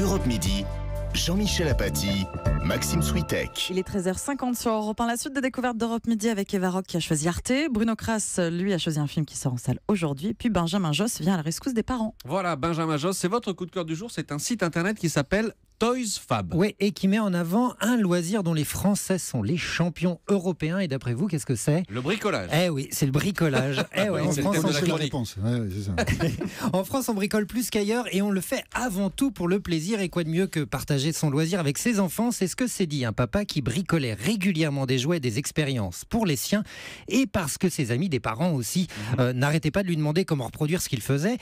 Europe Midi, Jean-Michel Apathy, Maxime Switek. Il est 13h50 sur Europe 1. La suite des découvertes d'Europe Midi avec Eva Rock qui a choisi Arte. Bruno Kras, lui, a choisi un film qui sort en salle aujourd'hui. Puis Benjamin Josse vient à la rescousse des parents. Voilà, Benjamin Josse, c'est votre coup de cœur du jour. C'est un site internet qui s'appelle Toys Fab. Oui, et qui met en avant un loisir dont les Français sont les champions européens. Et d'après vous, qu'est-ce que c'est ? Le bricolage. Eh oui, c'est le bricolage. Eh ouais, c'est en, le France, thème de la on... chronique. C'est ça. En France, on bricole plus qu'ailleurs et on le fait avant tout pour le plaisir. Et quoi de mieux que partager son loisir avec ses enfants ? C'est ce que s'est dit un papa qui bricolait régulièrement des jouets, des expériences pour les siens. Et parce que ses amis, des parents aussi, n'arrêtaient pas de lui demander comment reproduire ce qu'il faisait,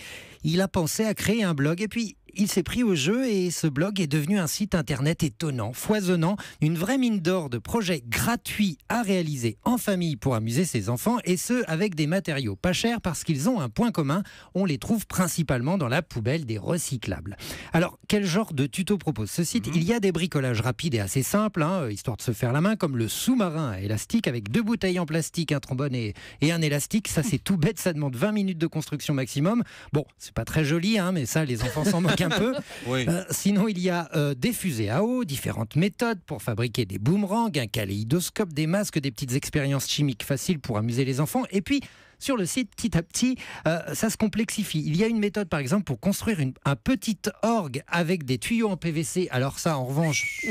il a pensé à créer un blog. Et puis, il s'est pris au jeu et ce blog est devenu un site internet étonnant, foisonnant, une vraie mine d'or de projets gratuits à réaliser en famille pour amuser ses enfants, et ce avec des matériaux pas chers parce qu'ils ont un point commun, on les trouve principalement dans la poubelle des recyclables. Alors, quel genre de tuto propose ce site ? Il y a des bricolages rapides et assez simples, histoire de se faire la main, comme le sous-marin à élastique avec 2 bouteilles en plastique, un trombone et un élastique. Ça, c'est tout bête, ça demande 20 minutes de construction maximum. Bon, c'est pas très joli, mais ça, les enfants s'en moquent un peu. Oui. Sinon, il y a des fusées à eau, différentes méthodes pour fabriquer des boomerangs, un kaléidoscope, des masques, des petites expériences chimiques faciles pour amuser les enfants. Et puis, sur le site, petit à petit, ça se complexifie. Il y a une méthode, par exemple, pour construire un petit orgue avec des tuyaux en PVC. Alors ça, en revanche,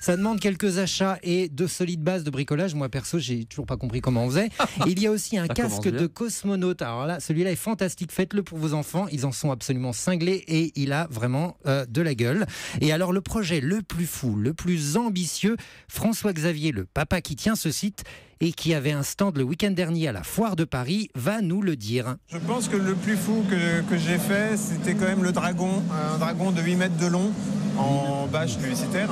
ça demande quelques achats et de solides bases de bricolage. Moi, perso, j'ai toujours pas compris comment on faisait. Et il y a aussi un casque de cosmonaute. Alors là, celui-là est fantastique. Faites-le pour vos enfants. Ils en sont absolument cinglés et il a vraiment de la gueule. Et alors, le projet le plus fou, le plus ambitieux, François Xavier, le papa qui tient ce site et qui avait un stand le week-end dernier à la Foire de Paris, va nous le dire. Je pense que le plus fou que j'ai fait, c'était quand même le dragon, un dragon de 8 mètres de long, en bâche publicitaire,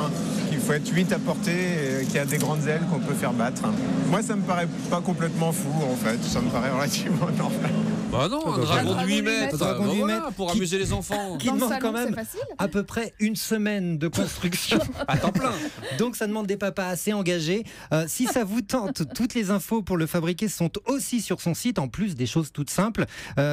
qu'il faut être 8 à porter, qui a des grandes ailes qu'on peut faire battre. Moi, ça me paraît pas complètement fou, en fait. Ça me paraît relativement normal. Bah non, un dragon de 8 mètres. dragon de 8 Voilà, mètres pour qui- amuser les enfants. Qui Dans le demande salon, quand même c'est facile. à peu près une semaine de construction. À temps plein. Donc ça demande des papas assez engagés. Si ça vous tente, toutes les infos pour le fabriquer sont aussi sur son site, en plus des choses toutes simples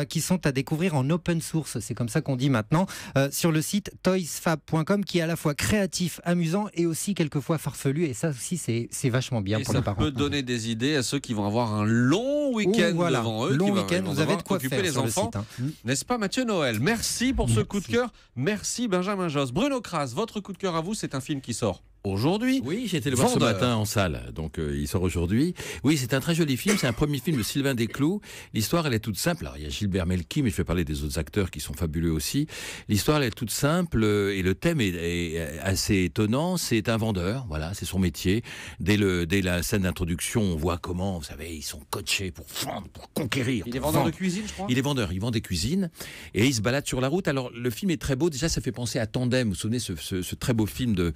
qui sont à découvrir en open source. C'est comme ça qu'on dit maintenant. Sur le site toysfab.com, qui est à la fois créatif, amusant et aussi quelquefois farfelu. Et ça aussi, c'est vachement bien Et pour ça les parents. peut donner des idées à ceux qui vont avoir un long week-end Voilà, devant eux. long qui vont week-end, vous avez devoir de quoi occuper faire les sur le enfants. site, hein. N'est-ce pas, Mathieu Noël ? Merci pour ce coup de cœur. Merci, Benjamin Josse. Bruno Kras, votre coup de cœur à vous, c'est un film qui sort aujourd'hui. Oui, j'ai été le voir ce Vendeur. matin en salle, donc il sort aujourd'hui. Oui, c'est un très joli film, c'est un premier film de Sylvain Desclous. L'histoire, elle est toute simple. Alors, il y a Gilbert Melki, mais je vais parler des autres acteurs qui sont fabuleux aussi. L'histoire, elle est toute simple et le thème est assez étonnant. C'est un vendeur, voilà, c'est son métier. Dès la scène d'introduction, on voit comment, vous savez, ils sont coachés pour vendre, pour conquérir. Il est pour vendeur de vendre. cuisine, je crois. Il est vendeur, il vend des cuisines et il se balade sur la route. Alors le film est très beau, déjà ça fait penser à Tandem, vous vous souvenez ce très beau film de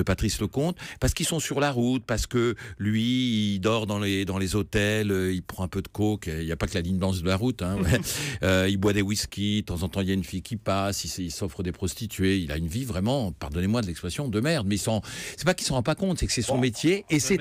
Patrice Lecomte, parce qu'ils sont sur la route, parce que lui il dort dans les hôtels, il prend un peu de coke, il n'y a pas que la ligne blanche de la route, il boit des whisky, de temps en temps il y a une fille qui passe, il s'offre des prostituées, il a une vie vraiment, pardonnez-moi de l'expression, de merde, mais c'est pas qu'il s'en rend pas compte, c'est que c'est son métier et c'est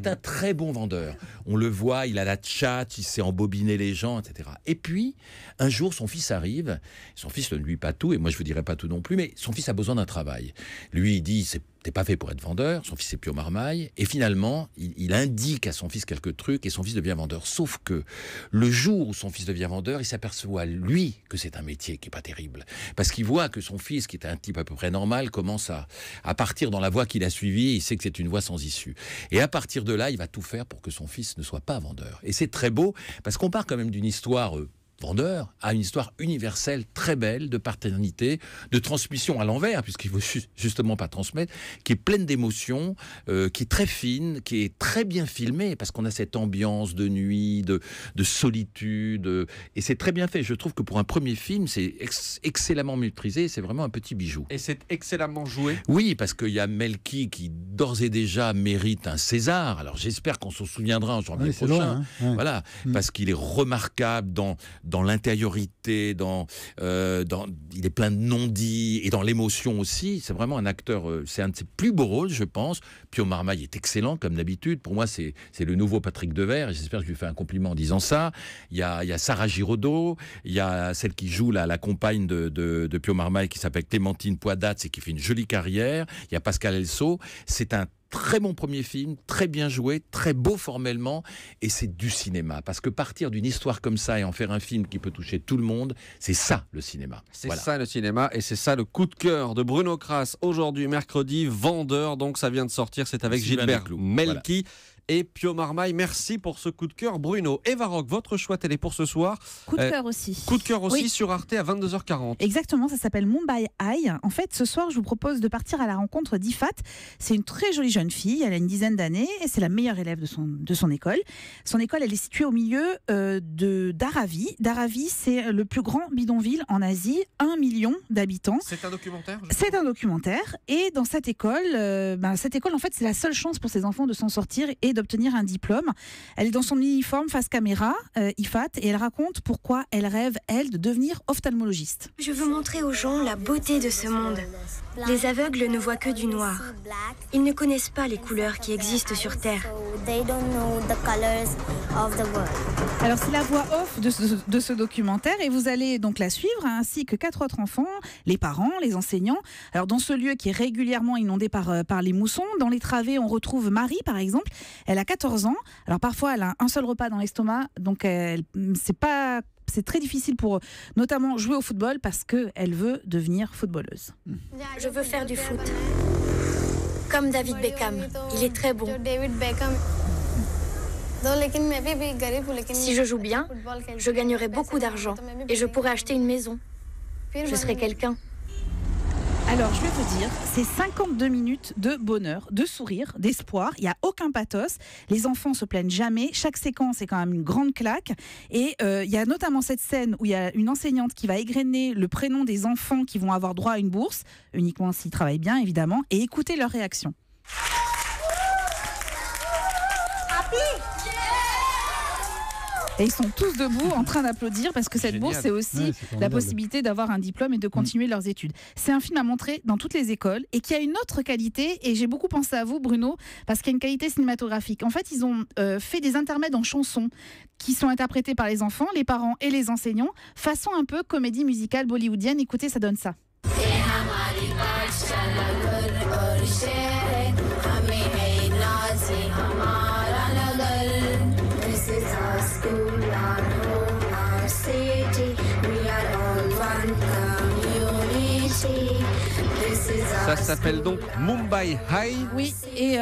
un très bon vendeur. On le voit, il a la tchatche, il sait embobiner les gens, etc. Et puis, un jour, son fils arrive. Son fils ne lui dit pas tout, et moi je vous dirai pas tout non plus, mais son fils a besoin d'un travail. Lui, il dit, t'es pas fait pour être vendeur. Son fils est Pio Marmaille. Et finalement, il indique à son fils quelques trucs, et son fils devient vendeur. Sauf que le jour où son fils devient vendeur, il s'aperçoit, lui, que c'est un métier qui est pas terrible. Parce qu'il voit que son fils, qui est un type à peu près normal, commence à partir dans la voie qu'il a suivie, et il sait que c'est une voie sans issue. Et à partir de là, il va tout faire pour que son fils ne soit pas vendeur. Et c'est très beau, parce qu'on part quand même d'une histoire vendeur à une histoire universelle très belle de paternité, de transmission à l'envers, puisqu'il ne faut justement pas transmettre, qui est pleine d'émotions, qui est très fine, qui est très bien filmée, parce qu'on a cette ambiance de nuit, de solitude, et c'est très bien fait. Je trouve que pour un premier film, c'est excellemment maîtrisé, c'est vraiment un petit bijou. Et c'est excellemment joué. Oui, parce qu'il y a Melki qui d'ores et déjà mérite un César. Alors j'espère qu'on s'en souviendra en janvier Oui, c'est prochain. loin, hein. Ouais. Voilà, parce qu'il est remarquable dans dans l'intériorité, il est plein de non-dits et dans l'émotion aussi. C'est vraiment un acteur, c'est un de ses plus beaux rôles, je pense. Pio Marmaille est excellent comme d'habitude. Pour moi, c'est le nouveau Patrick Devers. J'espère que je lui fais un compliment en disant ça. Il y a Sarah Giraudot, il y a celle qui joue la compagne de Pio Marmaille qui s'appelle Clémentine Poidat et qui fait une jolie carrière. Il y a Pascal Elso. C'est un très bon premier film, très bien joué, très beau formellement, et c'est du cinéma. Parce que partir d'une histoire comme ça et en faire un film qui peut toucher tout le monde, c'est ça le cinéma. C'est ça le cinéma, et c'est ça le coup de cœur de Bruno Kras. Aujourd'hui, mercredi, Vendeur, donc ça vient de sortir, c'est avec Gilbert Melki. Et Pio Marmaille, merci pour ce coup de cœur. Bruno, Eva Rock, votre choix télé pour ce soir. Coup de cœur aussi. Coup de cœur aussi oui. Sur Arte à 22h40. Exactement, ça s'appelle Mumbai High. En fait, ce soir, je vous propose de partir à la rencontre d'Ifat. C'est une très jolie jeune fille, elle a une dizaine d'années et c'est la meilleure élève de son école. Son école, elle est située au milieu d'Aravi. D'Aravi, c'est le plus grand bidonville en Asie, 1 million d'habitants. C'est un documentaire C'est un documentaire. Et dans cette école, en fait, c'est la seule chance pour ses enfants de s'en sortir et d'obtenir un diplôme. Elle est dans son uniforme face caméra, Ifat, et elle raconte pourquoi elle rêve, elle, de devenir ophtalmologiste. Je veux montrer aux gens la beauté de ce monde. Les aveugles ne voient que du noir. Ils ne connaissent pas les couleurs qui existent sur Terre. Alors c'est la voix off de ce documentaire et vous allez donc la suivre ainsi que 4 autres enfants, les parents, les enseignants. Alors dans ce lieu qui est régulièrement inondé par les moussons, dans les travées on retrouve Marie par exemple. Elle a 14 ans. Alors parfois elle a un seul repas dans l'estomac, donc c'est très difficile pour notamment jouer au football parce qu'elle veut devenir footballeuse. Je veux faire du foot. Comme David Beckham. Il est très bon. Si je joue bien, je gagnerai beaucoup d'argent et je pourrai acheter une maison. Je serai quelqu'un. Alors, je vais vous dire, c'est 52 minutes de bonheur, de sourire, d'espoir. Il n'y a aucun pathos. Les enfants se plaignent jamais. Chaque séquence est quand même une grande claque. Et il y a notamment cette scène où il y a une enseignante qui va égrener le prénom des enfants qui vont avoir droit à une bourse, uniquement s'ils travaillent bien, évidemment, et écouter leurs réactions. Et ils sont tous debout en train d'applaudir parce que cette bourse, c'est aussi la possibilité d'avoir un diplôme et de continuer leurs études. C'est un film à montrer dans toutes les écoles et qui a une autre qualité. Et j'ai beaucoup pensé à vous, Bruno, parce qu'il y a une qualité cinématographique. En fait, ils ont fait des intermèdes en chansons qui sont interprétés par les enfants, les parents et les enseignants, façon un peu comédie musicale bollywoodienne. Écoutez, ça donne ça. Ça s'appelle donc Mumbai High. Oui, et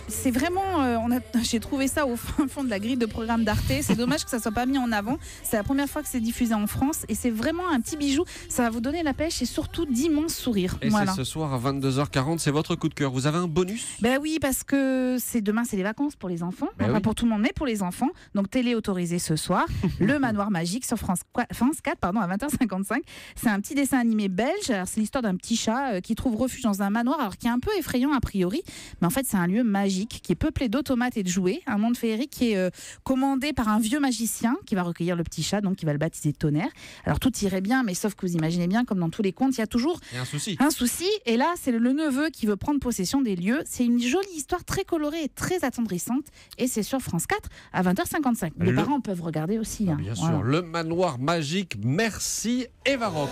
c'est vraiment, j'ai trouvé ça au fond de la grille de programme d'Arte. C'est dommage que ça ne soit pas mis en avant. C'est la première fois que c'est diffusé en France et c'est vraiment un petit bijou. Ça va vous donner la pêche et surtout d'immenses sourires. Et voilà. C'est ce soir à 22h40, c'est votre coup de cœur. Vous avez un bonus ? Ben oui, parce que demain c'est les vacances pour les enfants. Enfin, oui. Pour tout le monde, mais pour les enfants. Donc télé autorisée ce soir. Le Manoir Magique sur France 4 à 20h55. C'est un petit dessin animé belge. C'est l'histoire d'un petit chat qui trouve refuge dans un manoir, alors qui est un peu effrayant a priori, mais en fait c'est un lieu magique qui est peuplé d'automates et de jouets, un monde féerique qui est commandé par un vieux magicien qui va recueillir le petit chat, donc qui va le baptiser Tonnerre. Alors tout irait bien, mais sauf que vous imaginez bien, comme dans tous les contes, il y a toujours un souci, et là c'est le neveu qui veut prendre possession des lieux. C'est une jolie histoire très colorée et très attendrissante, et c'est sur France 4 à 20h55. Les parents peuvent regarder aussi. Bien sûr, le Manoir Magique. Merci Eva Rock.